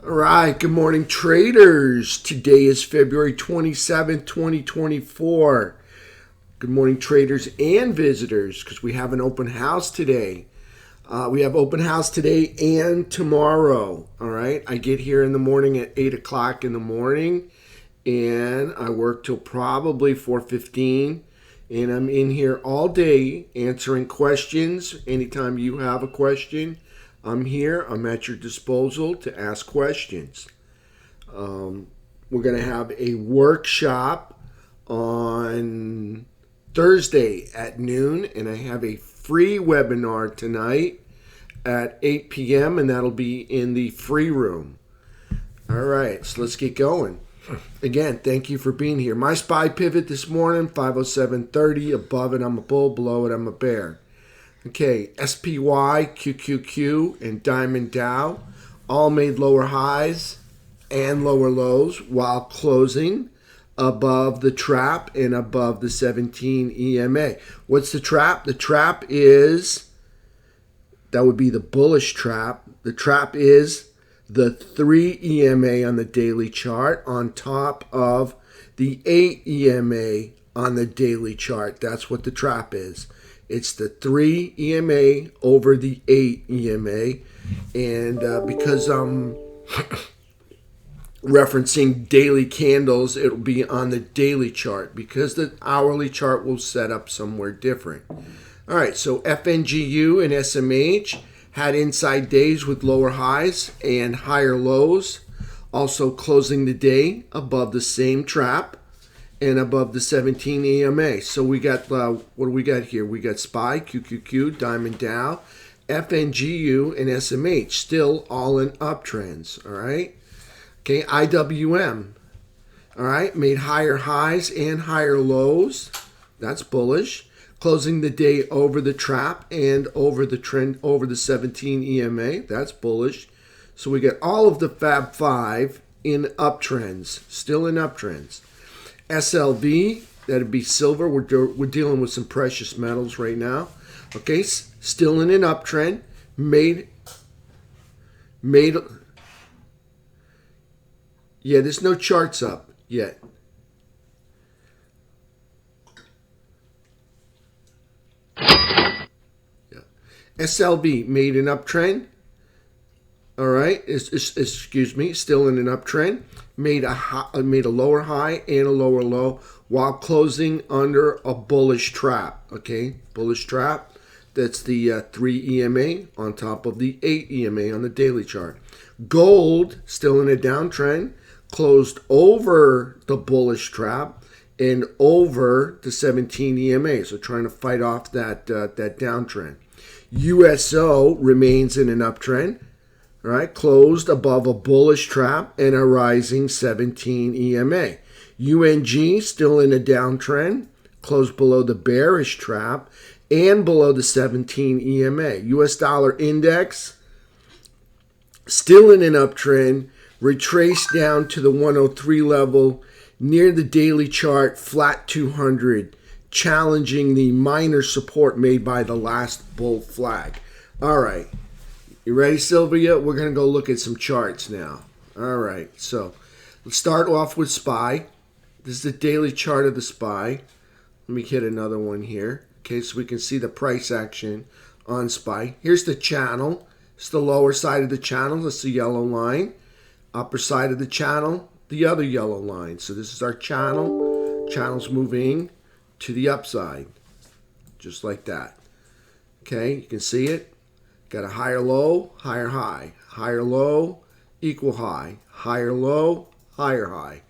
All right, good morning, traders. Today is February 27th, 2024. Good morning, traders and visitors, because we have an open house today. We have open house today and tomorrow. All right, I get here in the morning at 8 o'clock in the morning, and I work till probably 4:15. And I'm in here all day answering questions. Anytime you have a question, I'm here. I'm at your disposal to ask questions. We're going to have a workshop on Thursday at noon, and I have a free webinar tonight at 8 p.m., and that'll be in the free room. All right, so let's get going. Again, thank you for being here. My SPY pivot this morning, 507.30. Above it, I'm a bull. Below it, I'm a bear. Okay, SPY, QQQ, and Diamond Dow all made lower highs and lower lows while closing above the trap and above the 17 EMA. What's the trap? The trap is, that would be the bullish trap. The trap is the 3 EMA on the daily chart on top of the 8 EMA on the daily chart. That's what the trap is. It's the 3 EMA over the 8 EMA. And because I'm referencing daily candles, it'll be on the daily chart because the hourly chart will set up somewhere different. All right, so FNGU and SMH had inside days with lower highs and higher lows, also closing the day above the same trap and above the 17 EMA. So we got, what do we got here? We got SPY, QQQ, Diamond Dow, FNGU, and SMH, still all in uptrends, all right? Okay, IWM, all right, made higher highs and higher lows. That's bullish. Closing the day over the trap and over the trend, over the 17 EMA. That's bullish. So we get all of the Fab 5 in uptrends, still in uptrends. SLV, that'd be silver. We're dealing with some precious metals right now. Okay, still in an uptrend. Made. Yeah, there's no charts up yet. SLV made an uptrend. All right, excuse me, still in an uptrend. Made a lower high and a lower low while closing under a bullish trap. Okay, bullish trap. That's the 3 EMA on top of the 8 EMA on the daily chart. Gold still in a downtrend, closed over the bullish trap and over the 17 EMA. So trying to fight off that downtrend. USO remains in an uptrend, right? Closed above a bullish trap and a rising 17 EMA. UNG still in a downtrend, closed below the bearish trap and below the 17 EMA. US dollar index still in an uptrend, retraced down to the 103 level near the daily chart, flat 200. Challenging the minor support made by the last bull flag. All right. You ready, Sylvia? We're going to go look at some charts now. All right. So let's start off with SPY. This is the daily chart of the SPY. Let me hit another one here. Okay, so we can see the price action on SPY. Here's the channel. It's the lower side of the channel. That's the yellow line. Upper side of the channel, the other yellow line. So this is our channel. Channel's moving to the upside, just like that. Okay, you can see it. Got a higher low, higher high, higher low, equal high, higher low, higher high.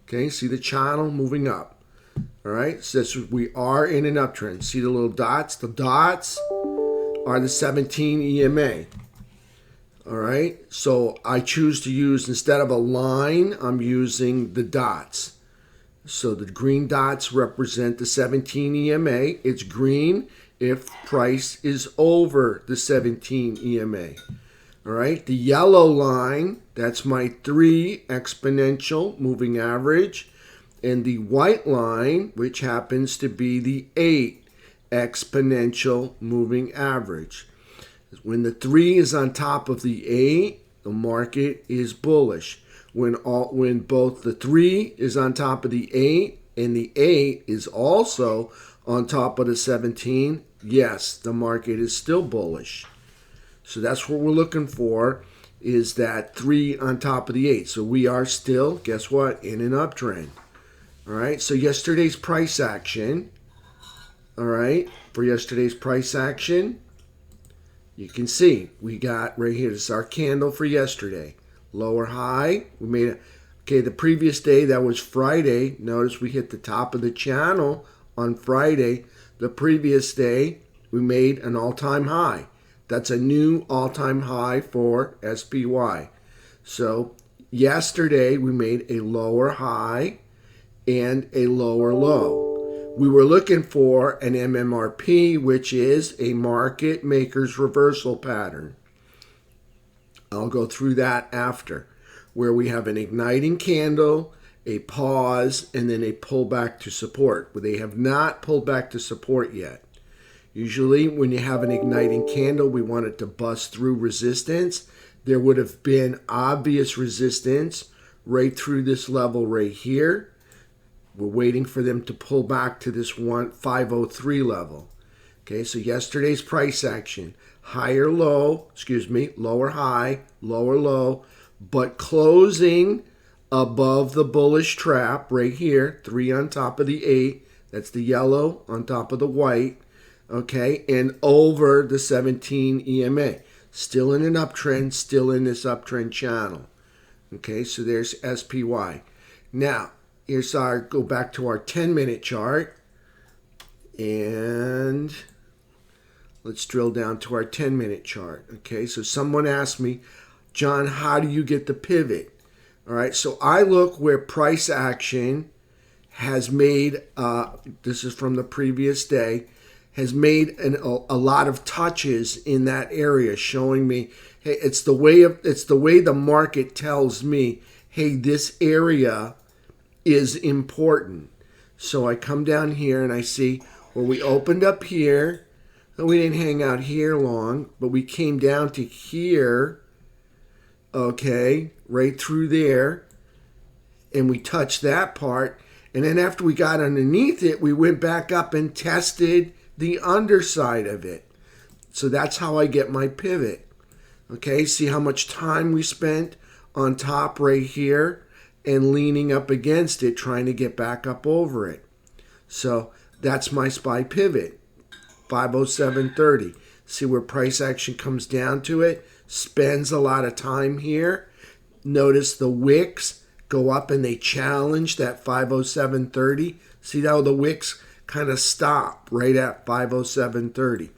Okay, see the channel moving up. All right, so we are in an uptrend. See the little dots? The dots are the 17 EMA. All right, so I choose to use, instead of a line, I'm using the dots. So the green dots represent the 17 EMA. It's green if price is over the 17 EMA. All right, the yellow line, that's my 3 exponential moving average. And the white line, which happens to be the 8 exponential moving average. When the 3 is on top of the 8, The market is bullish. When both the 3 is on top of the 8 and the 8 is also on top of the 17, yes, the market is still bullish. So that's what we're looking for, is that 3 on top of the 8. So we are still, guess what, in an uptrend. All right, so yesterday's price action, all right, for yesterday's price action, you can see we got right here, this is our candle for yesterday. Lower high, we made it. Okay, the previous day, that was Friday. Notice we hit the top of the channel on Friday. The previous day, we made an all-time high. That's a new all-time high for SPY. So yesterday, we made a lower high and a lower low. We were looking for an MMRP, which is a market maker's reversal pattern. I'll go through that after, where we have an igniting candle, a pause, and then a pullback to support. But they have not pulled back to support yet. Usually when you have an igniting candle, we want it to bust through resistance. There would have been obvious resistance right through this level right here. We're waiting for them to pull back to this 503 level. Okay, so yesterday's price action, lower high, lower low, but closing above the bullish trap right here, 3 on top of the 8, that's the yellow on top of the white, okay, and over the 17 EMA. Still in an uptrend, still in this uptrend channel. Okay, so there's SPY. Now, here's go back to our 10-minute chart, and let's drill down to our 10-minute chart. Okay, so someone asked me, John, how do you get the pivot? All right, so I look where price action has made, this is from the previous day, has made a lot of touches in that area, showing me, hey, it's the way the market tells me, hey, this area is important. So I come down here and I see where we opened up here. We didn't hang out here long, but we came down to here, okay, right through there, and we touched that part. And then after we got underneath it, we went back up and tested the underside of it. So that's how I get my pivot. Okay, see how much time we spent on top right here and leaning up against it, trying to get back up over it. So that's my SPY pivot. 507.30. See where price action comes down to it, spends a lot of time here. Notice the wicks go up and they challenge that 507.30. See how the wicks kind of stop right at 507.30.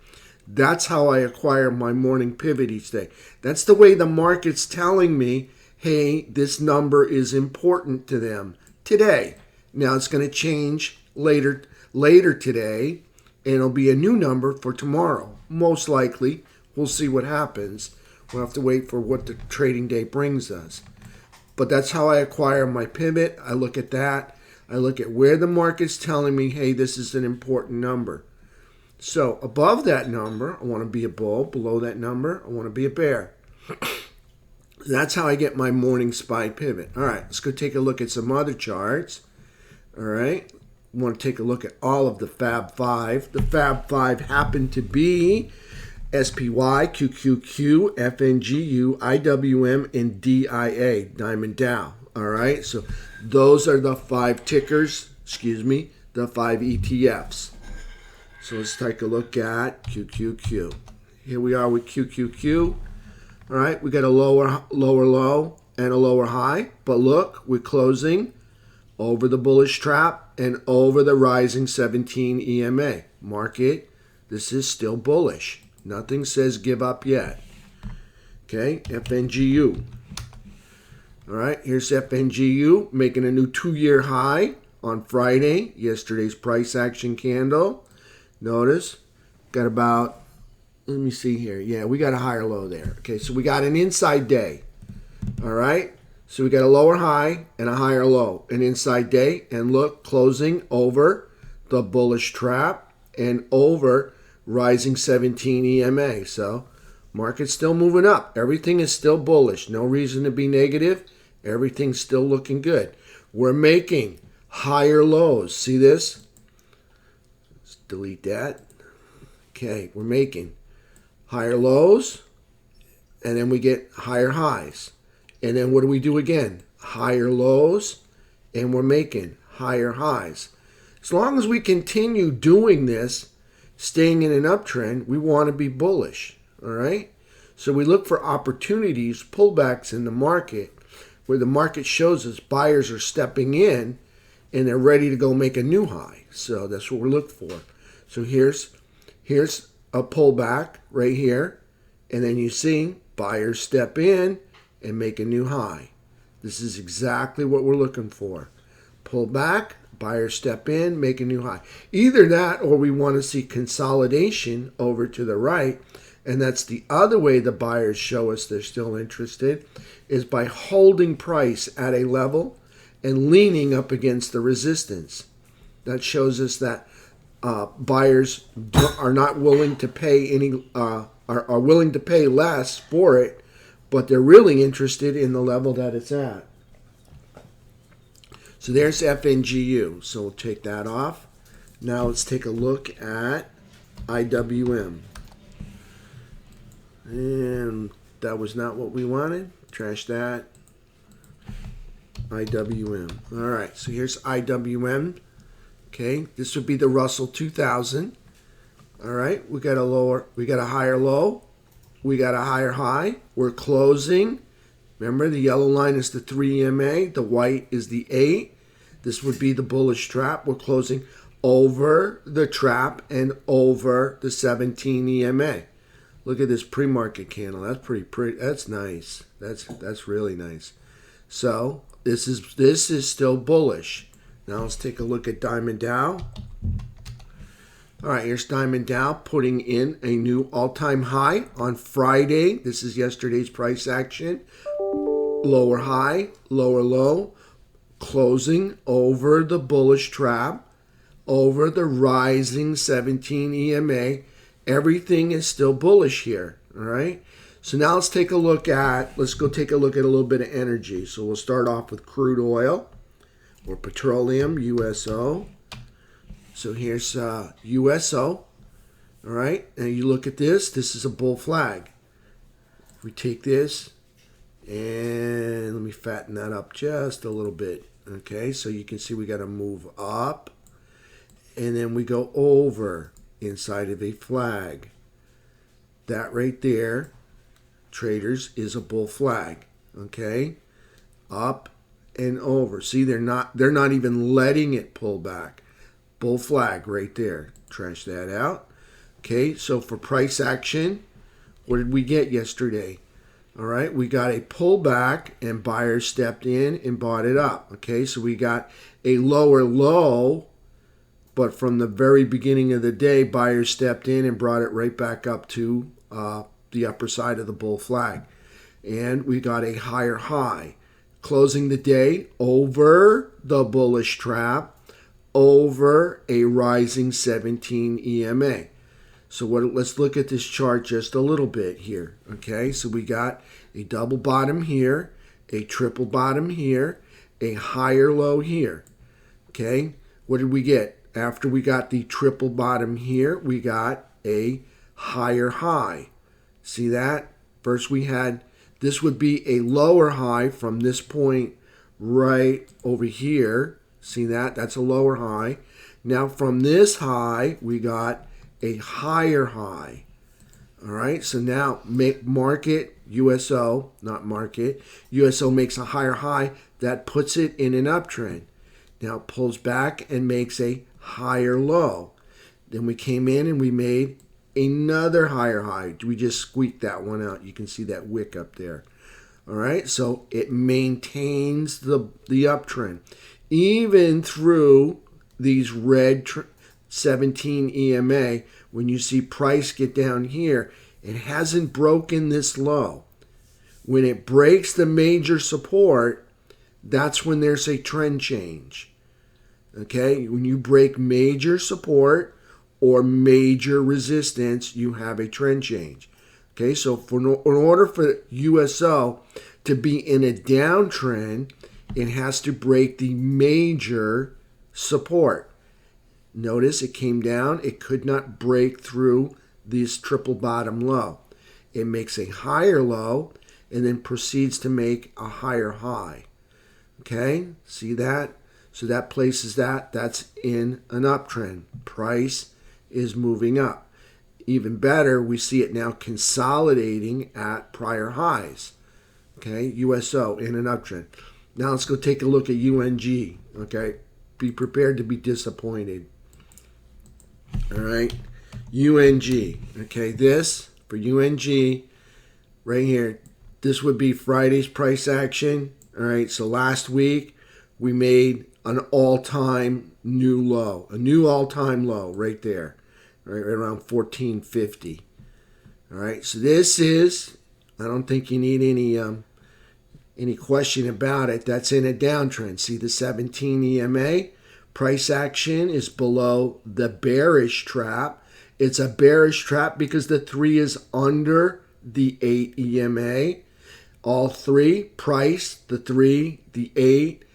That's how I acquire my morning pivot each day. That's the way the market's telling me, hey, this number is important to them today. Now it's going to change later today, and it'll be a new number for tomorrow. Most likely, we'll see what happens. We'll have to wait for what the trading day brings us. But that's how I acquire my pivot. I look at that. I look at where the market's telling me, hey, this is an important number. So above that number, I want to be a bull. Below that number, I want to be a bear. That's how I get my morning SPY pivot. All right, let's go take a look at some other charts. All right. We want to take a look at all of the Fab 5. The Fab 5 happen to be SPY, QQQ, FNGU, IWM, and DIA, Diamond Dow. All right, so those are the 5 tickers, the 5 ETFs. So let's take a look at QQQ. Here we are with QQQ. All right, we got a lower low and a lower high, but look, we're closing over the bullish trap and over the rising 17 EMA. Market, this is still bullish. Nothing says give up yet. Okay, FNGU. All right, here's FNGU making a new 2-year high on Friday, yesterday's price action candle. Notice, got about, let me see here. Yeah, we got a higher low there. Okay, so we got an inside day. All right, so we got a lower high and a higher low, an inside day, and look, closing over the bullish trap and over rising 17 EMA. So Market's still moving up. Everything is still bullish. No reason to be negative. Everything's still looking good. We're making higher lows. See this? Let's delete that. Okay, we're making higher lows, and then we get higher highs. And then what do we do again? Higher lows, and we're making higher highs. As long as we continue doing this, staying in an uptrend, we want to be bullish, all right? So we look for opportunities, pullbacks in the market, where the market shows us buyers are stepping in and they're ready to go make a new high. So that's what we're looking for. So here's a pullback right here, and then you see buyers step in and make a new high. This is exactly what we're looking for. Pull back, buyers step in, make a new high. Either that, or we want to see consolidation over to the right, and that's the other way the buyers show us they're still interested, is by holding price at a level and leaning up against the resistance. That shows us that buyers are not willing to pay are willing to pay less for it, but they're really interested in the level that it's at. So there's FNGU. So we'll take that off. Now let's take a look at IWM. And that was not what we wanted. Trash that. IWM. All right, so here's IWM. Okay, this would be the Russell 2000. All right, we got a higher low. We got a higher high. We're closing. Remember, the yellow line is the 3 EMA. The white is the 8. This would be the bullish trap. We're closing over the trap and over the 17 EMA. Look at this pre-market candle. That's pretty. That's nice. That's really nice. So this is still bullish. Now let's take a look at Diamond Dow. All right, here's Diamond Dow putting in a new all-time high on Friday. This is yesterday's price action. Lower high, lower low, closing over the bullish trap, over the rising 17 EMA. Everything is still bullish here, all right? So now let's go take a look at a little bit of energy. So we'll start off with crude oil or petroleum, USO. So here's USO, all right? And you look at this. This is a bull flag. If we take this, and let me fatten that up just a little bit, okay? So you can see we got to move up, and then we go over inside of a flag. That right there, traders, is a bull flag, okay? Up and over. See, they're not even letting it pull back. Bull flag right there. Trash that out. Okay, so for price action, what did we get yesterday? All right, we got a pullback and buyers stepped in and bought it up. Okay, so we got a lower low, but from the very beginning of the day, buyers stepped in and brought it right back up to the upper side of the bull flag. And we got a higher high, closing the day over the bullish trap, over a rising 17 EMA. So let's look at this chart just a little bit here. Okay, so we got a double bottom here, a triple bottom here, a higher low here. Okay, what did we get? After we got the triple bottom here, we got a higher high. See that? First we had, this would be a lower high from this point right over here. See that? That's a lower high. Now from this high, we got a higher high. All right, so now market, USO, not market, USO makes a higher high. That puts it in an uptrend. Now it pulls back and makes a higher low. Then we came in and we made another higher high. We just squeaked that one out. You can see that wick up there. All right, so it maintains the uptrend. Even through these red 17 EMA, when you see price get down here, it hasn't broken this low. When it breaks the major support, that's when there's a trend change. Okay, when you break major support or major resistance, you have a trend change. Okay, so in order for USO to be in a downtrend, it has to break the major support. Notice it came down. It could not break through this triple bottom low. It makes a higher low and then proceeds to make a higher high. Okay, see that? So that places that's in an uptrend. Price is moving up. Even better, we see it now consolidating at prior highs. Okay, USO in an uptrend. Now let's go take a look at UNG. Okay, be prepared to be disappointed. All right, UNG. Okay, this for UNG right here. This would be Friday's price action. All right, so last week we made an all-time new low, a new all-time low right there, right around 1450. All right, so this is, I don't think you need any question about it. That's in a downtrend. See the 17 EMA price action is below the bearish trap. It's a bearish trap because the 3 is under the 8 EMA. All three, price, the 3, the 8,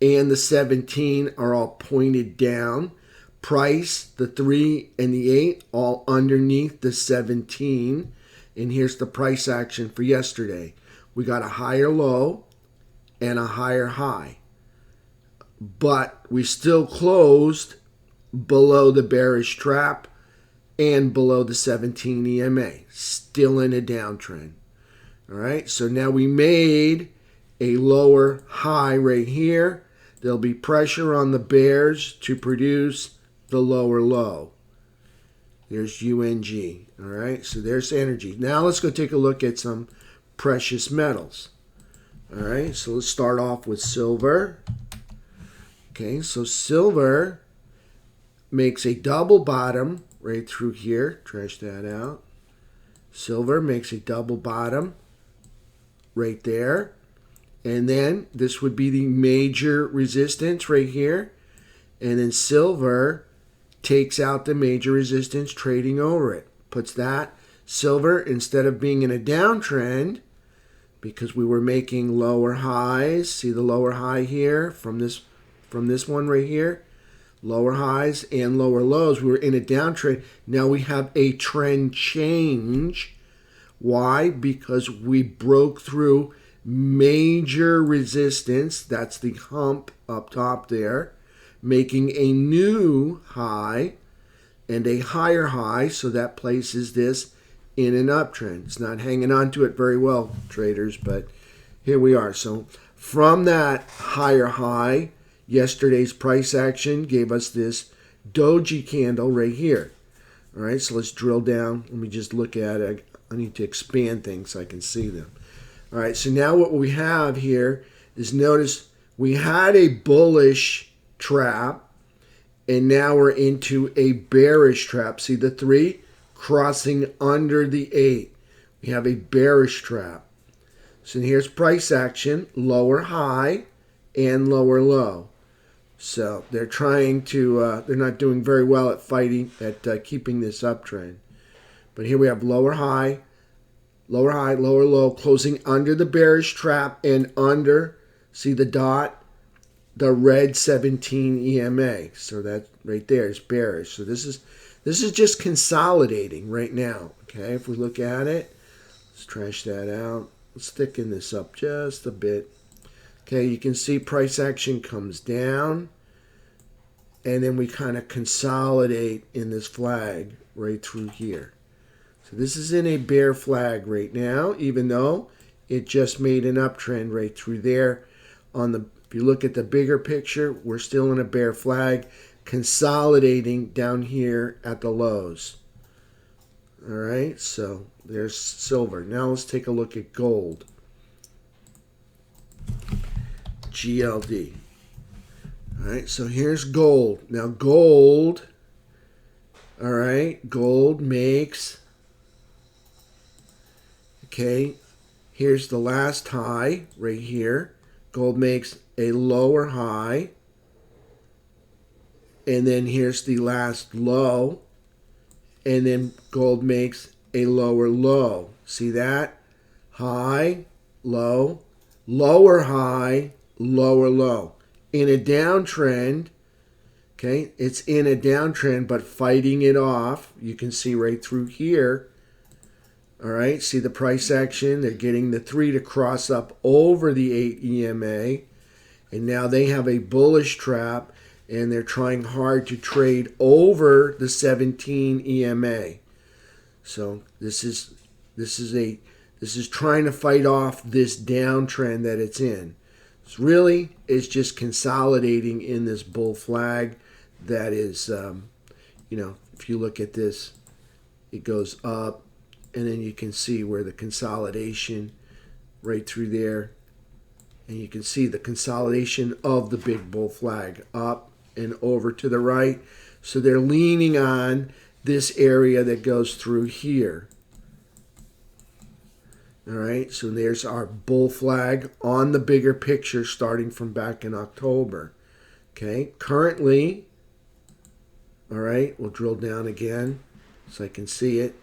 and the 17 are all pointed down. Price, the 3 and the 8, all underneath the 17. And here's the price action for yesterday. We got a higher low and a higher high. But we still closed below the bearish trap and below the 17 EMA. Still in a downtrend. All right, so now we made a lower high right here. There'll be pressure on the bears to produce the lower low. There's UNG. All right, so there's energy. Now let's go take a look at some precious metals. All right, so let's start off with silver. Okay, so silver makes a double bottom right through here. Trash that out. Silver makes a double bottom right there. And then this would be the major resistance right here. And then silver takes out the major resistance trading over it. Puts that silver, instead of being in a downtrend, because we were making lower highs. See the lower high here from this one right here. Lower highs and lower lows. We were in a downtrend. Now we have a trend change. Why? Because we broke through major resistance. That's the hump up top there. Making a new high and a higher high. So that places this in an uptrend. It's not hanging on to it very well, traders, but here we are. So from that higher high, yesterday's price action gave us this doji candle right here. All right, so let's drill down. Let me just look at it. I need to expand things so I can see them. All right, so now what we have here is, notice we had a bullish trap, and now we're into a bearish trap. See the 3 crossing under the 8. We have a bearish trap. So here's price action, lower high and lower low. So they're trying to, they're not doing very well at fighting, at keeping this uptrend. But here we have lower high, lower low, closing under the bearish trap and under, see the dot, the red 17 EMA. So that right there is bearish. So this is just consolidating right now. Okay, if we look at it, let's trash that out. Let's thicken this up just a bit. Okay, you can see price action comes down, and then we kind of consolidate in this flag right through here. So this is in a bear flag right now, even though it just made an uptrend right through there. If you look at the bigger picture, we're still in a bear flag, consolidating down here at the lows. All right, so there's silver. Now let's take a look at gold. GLD. All right, so here's gold. Now gold, all right, gold makes, okay, here's the last high right here. Gold makes a lower high, and then here's the last low, and then gold makes a lower low. See that? High, low, lower high, lower low. In a downtrend, okay, it's in a downtrend, but fighting it off. You can see right through here. All right, see the price action? They're getting the 3 to cross up over the 8 EMA. And now they have a bullish trap, and they're trying hard to trade over the 17 EMA. So this is trying to fight off this downtrend that it's in. It's just consolidating in this bull flag that is, if you look at this, it goes up, and then you can see where the consolidation right through there, and you can see the consolidation of the big bull flag up and over to the right. So they're leaning on this area that goes through here. All right, so there's our bull flag on the bigger picture starting from back in October. Okay, currently, all right, we'll drill down again so I can see it.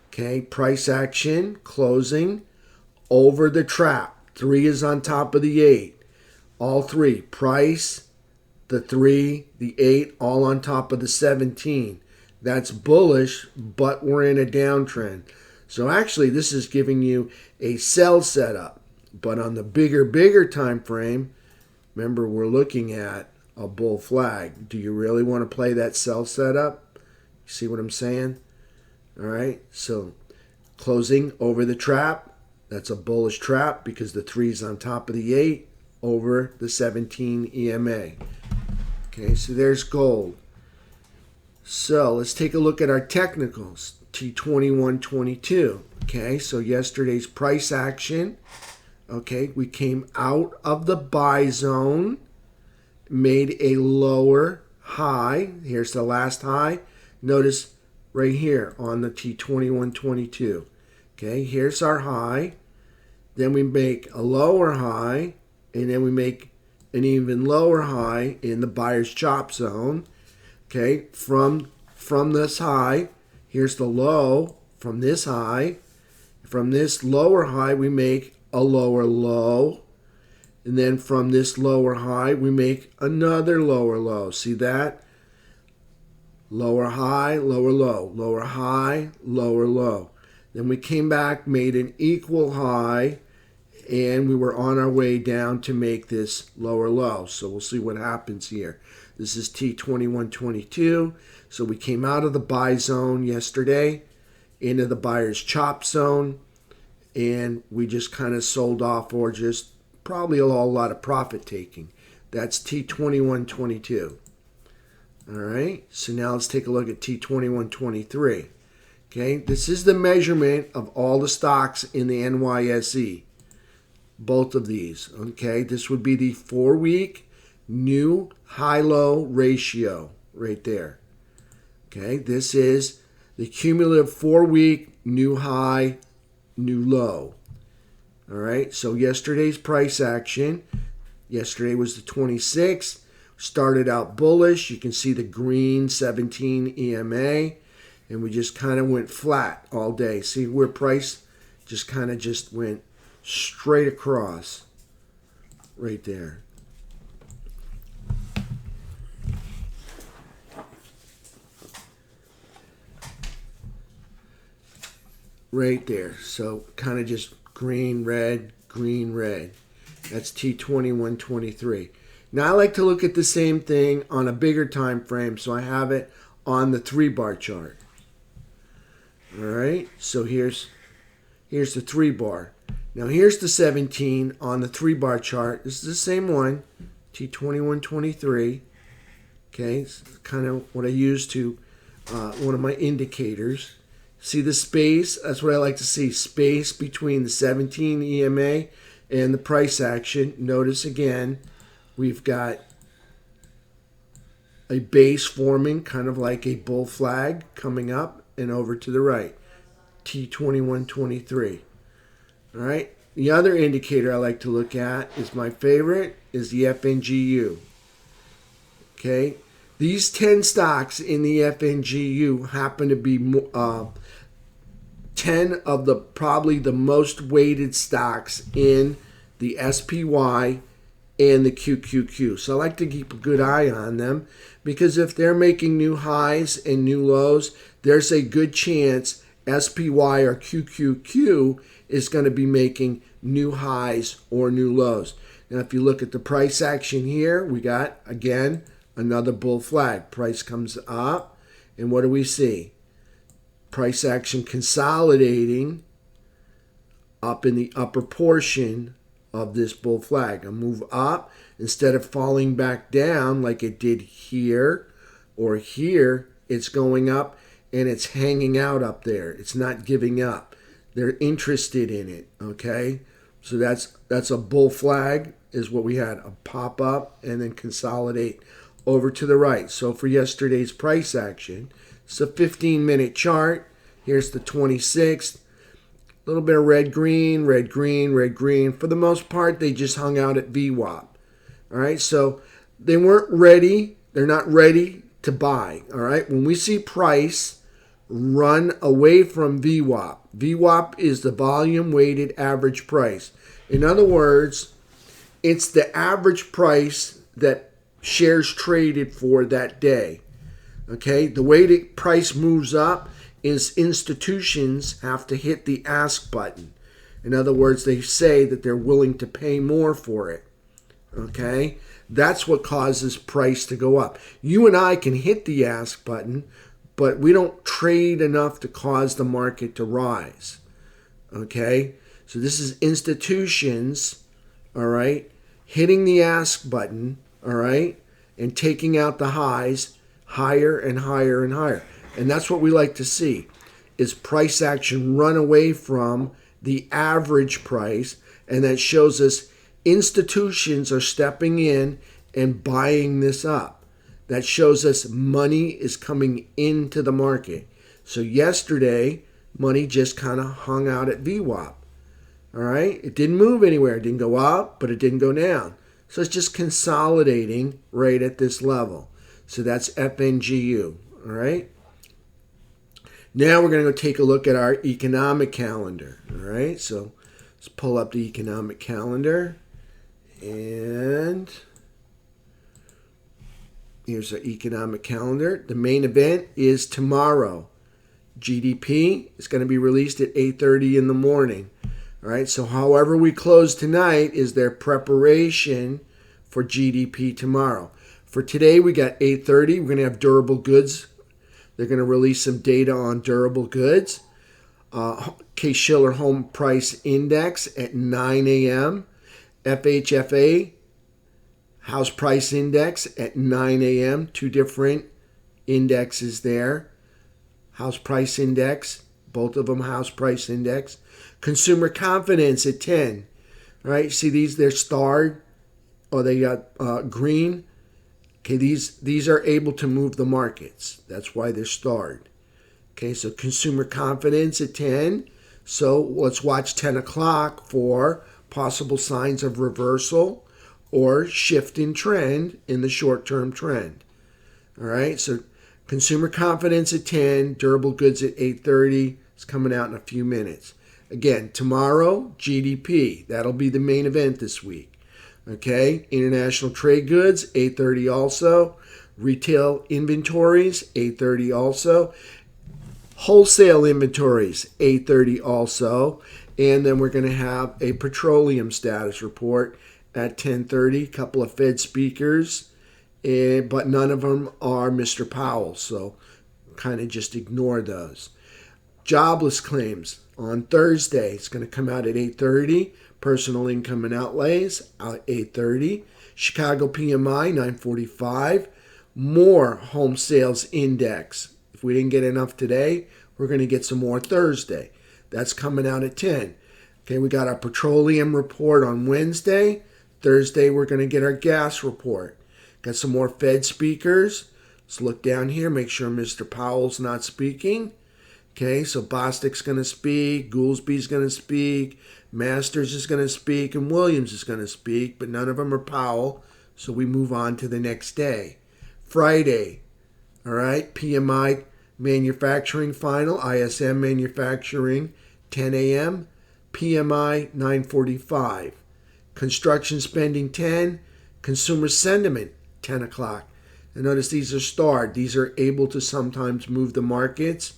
Okay, price action closing over the trap. 3 is on top of the 8. All 3. Price, the 3, the 8, all on top of the 17. That's bullish, but we're in a downtrend. So actually, this is giving you a sell setup. But on the bigger time frame, remember, we're looking at a bull flag. Do you really want to play that sell setup? You see what I'm saying? All right, so closing over the trap. That's a bullish trap because the 3 is on top of the 8 over the 17 EMA. Okay, so there's gold. So let's take a look at our technicals. T2122. Okay, so yesterday's price action. Okay, we came out of the buy zone, made a lower high. Here's the last high. Notice right here on the T2122. Okay, here's our high. Then we make a lower high, and then we make an even lower high in the buyer's chop zone. Okay, from this high, here's the low from this high. From this lower high, we make a lower low. And then from this lower high, we make another lower low. See that? Lower high, lower low, lower high, lower low. Then we came back, made an equal high, and we were on our way down to make this lower low. So we'll see what happens here. This is T2122. So we came out of the buy zone yesterday into the buyer's chop zone, and we just kind of sold off, or just probably a lot of profit taking. That's T2122. All right, so now let's take a look at T2123. Okay, this is the measurement of all the stocks in the NYSE. Both of these. Okay, this would be the 4-week new high-low ratio right there. Okay, this is the cumulative 4-week new high, new low. All right, so yesterday's price action. Yesterday was the 26th. Started out bullish. You can see the green 17 EMA, and we just kind of went flat all day. See where price just kind of just went straight across right there. Right there. So kind of just green, red, green, red. That's T2123. Now I like to look at the same thing on a bigger time frame, so I have it on the 3-bar chart. All right, so here's the 3-bar. Now here's the 17 on the 3-bar chart. This is the same one, T2123. Okay, it's kind of what I use to one of my indicators. See the space? That's what I like to see. Space between the 17 EMA and the price action. Notice again, we've got a base forming, kind of like a bull flag coming up and over to the right. T2123. All right. The other indicator I like to look at is my favorite, is the FNGU. Okay. These 10 stocks in the FNGU happen to be 10 of the probably the most weighted stocks in the SPY and the QQQ. So I like to keep a good eye on them because if they're making new highs and new lows, there's a good chance SPY or QQQ is going to be making new highs or new lows. Now, if you look at the price action here, we got, again, another bull flag. Price comes up, and what do we see? Price action consolidating up in the upper portion of this bull flag. A move up, instead of falling back down like it did here or here, it's going up and it's hanging out up there. It's not giving up. They're interested in it, okay? So that's a bull flag is what we had, a pop up and then consolidate over to the right. So for yesterday's price action, it's a 15-minute chart. Here's the 26th. A little bit of red, green, red, green, red, green. For the most part, they just hung out at VWAP. All right, so they weren't ready. They're not ready to buy. All right, when we see price run away from VWAP, VWAP is the volume weighted average price. In other words, it's the average price that shares traded for that day. Okay, the way the price moves up is institutions have to hit the ask button. In other words, they say that they're willing to pay more for it. Okay, that's what causes price to go up. You and I can hit the ask button, but we don't trade enough to cause the market to rise. Okay, so this is institutions, all right, hitting the ask button, all right, and taking out the highs higher and higher and higher. And that's what we like to see, is price action run away from the average price, and that shows us institutions are stepping in and buying this up. That shows us money is coming into the market. So yesterday, money just kind of hung out at VWAP. All right, it didn't move anywhere. It didn't go up, but it didn't go down. So it's just consolidating right at this level. So that's FNGU. All right. Now we're going to go take a look at our economic calendar. All right, so let's pull up the economic calendar. And here's our economic calendar. The main event is tomorrow. GDP is going to be released at 8:30 in the morning. All right, so however we close tonight is their preparation for GDP tomorrow. For today, we got 8:30. We're going to have durable goods. They're going to release some data on durable goods. Case-Shiller Home Price Index at 9 a.m. FHFA House Price Index at 9 a.m. Two different indexes there. House Price Index, both of them House Price Index. Consumer Confidence at 10. All right, see these, they're starred, or they got green. Okay, these are able to move the markets. That's why they're starred. Okay, so Consumer Confidence at 10. So let's watch 10 o'clock for possible signs of reversal or shift in trend in the short-term trend. All right, so Consumer Confidence at 10, durable goods at 8:30. It's coming out in a few minutes. Again, tomorrow, GDP. That'll be the main event this week. Okay, international trade goods, 8:30 also. Retail inventories, 8:30 also. Wholesale inventories, 8:30 also. And then we're going to have a petroleum status report at 10:30. A couple of Fed speakers, but none of them are Mr. Powell, so kind of just ignore those. Jobless claims on Thursday. It's going to come out at 8:30. Personal income and outlays at 8:30. Chicago PMI 945. More home sales index. If we didn't get enough today, we're going to get some more Thursday. That's coming out at 10. Okay, we got our petroleum report on Wednesday. Thursday, we're going to get our gas report. Got some more Fed speakers. Let's look down here, make sure Mr. Powell's not speaking. Okay, so Bostic's going to speak, Goolsby's going to speak, Masters is going to speak, and Williams is going to speak, but none of them are Powell, so we move on to the next day. Friday, all right, PMI Manufacturing final, ISM manufacturing, 10 a.m., PMI 9:45. Construction spending 10, consumer sentiment 10 o'clock. And notice these are starred. These are able to sometimes move the markets.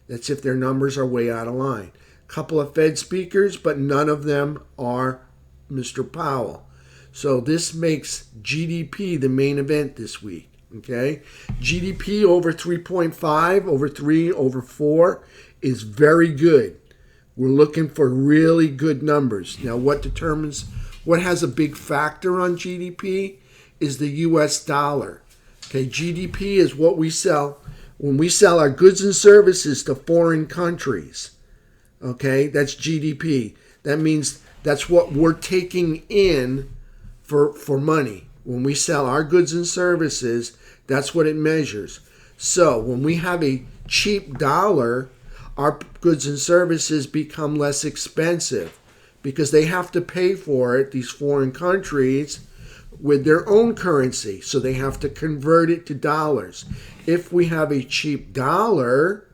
That's if their numbers are way out of line. Couple of Fed speakers, but none of them are Mr. Powell. So this makes GDP the main event this week. Okay, GDP over 3.5, over 3, over 4 is very good. We're looking for really good numbers. Now, what has a big factor on GDP is the US dollar. Okay, GDP is what we sell when we sell our goods and services to foreign countries. Okay, that's GDP. That means that's what we're taking in for money. When we sell our goods and services, that's what it measures. So when we have a cheap dollar, our goods and services become less expensive because they have to pay for it, these foreign countries, with their own currency. So they have to convert it to dollars. If we have a cheap dollar,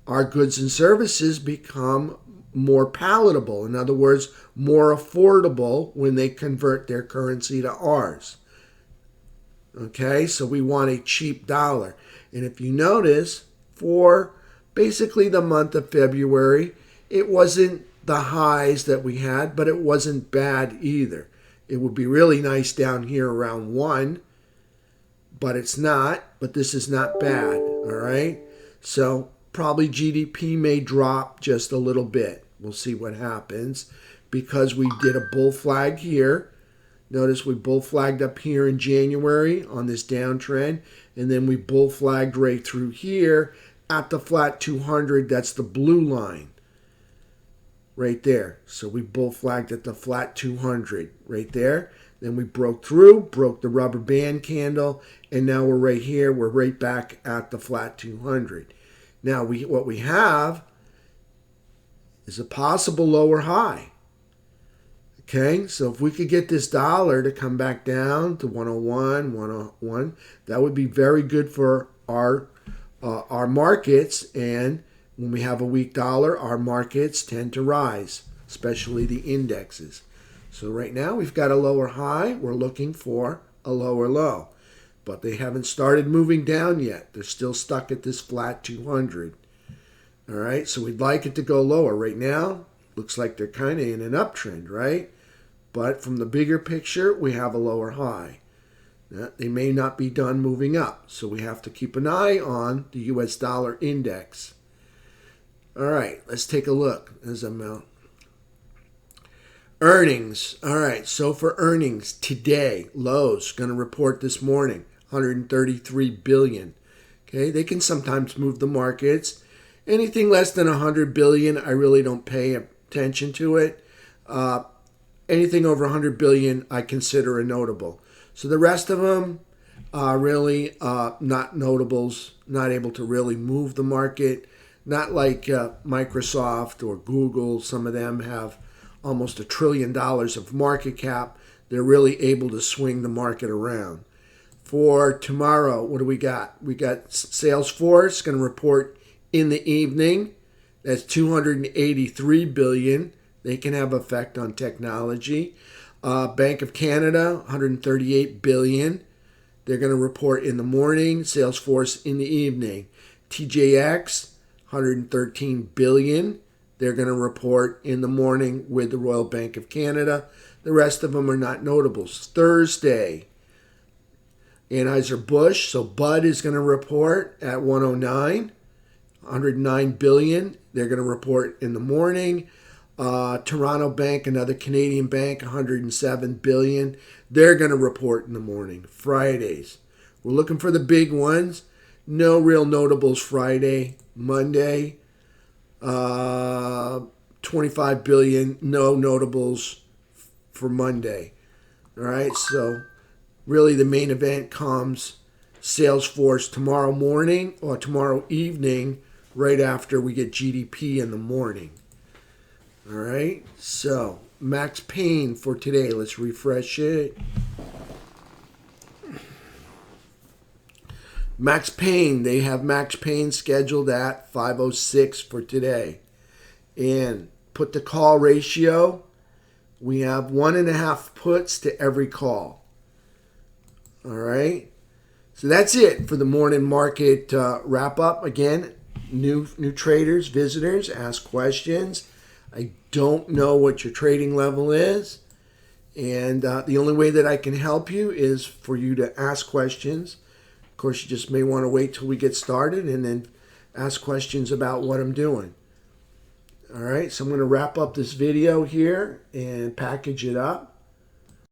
our goods and services become more palatable. In other words, more affordable when they convert their currency to ours. Okay, so we want a cheap dollar. And if you notice, for basically the month of February, it wasn't the highs that we had, but it wasn't bad either. It would be really nice down here around 1, but it's not. But this is not bad, all right? So probably GDP may drop just a little bit. We'll see what happens because we did a bull flag here. Notice we bull flagged up here in January on this downtrend, and then we bull flagged right through here at the flat 200. That's the blue line right there. So we bull flagged at the flat 200 right there. Then we broke through, broke the rubber band candle, and now we're right here. We're right back at the flat 200. Now what we have is a possible lower high. Okay, so if we could get this dollar to come back down to 101, 101, that would be very good for our markets. And when we have a weak dollar, our markets tend to rise, especially the indexes. So right now we've got a lower high. We're looking for a lower low, but they haven't started moving down yet. They're still stuck at this flat 200. All right, so we'd like it to go lower. Right now, looks like they're kind of in an uptrend, right? But from the bigger picture, we have a lower high. Now, they may not be done moving up, so we have to keep an eye on the US dollar index. All right, let's take a look. There's amount. Earnings. All right, so for earnings today, Lowe's going to report this morning, $133 billion. Okay, they can sometimes move the markets. Anything less than $100 billion, I really don't pay attention to it. Anything over $100 billion, I consider a notable. So the rest of them are really not notables, not able to really move the market. Not like Microsoft or Google. Some of them have almost $1 trillion of market cap. They're really able to swing the market around. For tomorrow, what do we got? We got Salesforce going to report in the evening. That's $283 billion. They can have effect on technology. Bank of Canada, $138 billion. They're going to report in the morning. Salesforce in the evening. TJX, $113 billion. They're going to report in the morning with the Royal Bank of Canada. The rest of them are not notables. Thursday, Anheuser-Busch. So Bud is going to report at 109. $109 billion. They're going to report in the morning. Toronto Bank, another Canadian bank, $107 billion. They're going to report in the morning. Fridays. We're looking for the big ones. No real notables Friday. Monday, $25 billion. No notables for Monday. All right, so really the main event comes Salesforce tomorrow morning or tomorrow evening, right after we get GDP in the morning. All right, so Max Payne for today. Let's refresh it. Max Payne, they have Max Payne scheduled at 5:06 for today. And put the call ratio, we have 1.5 puts to every call. All right. So that's it for the morning market wrap up. Again, new traders, visitors, ask questions. I don't know what your trading level is. And the only way that I can help you is for you to ask questions. Of course, you just may want to wait till we get started and then ask questions about what I'm doing. All right, so I'm going to wrap up this video here and package it up.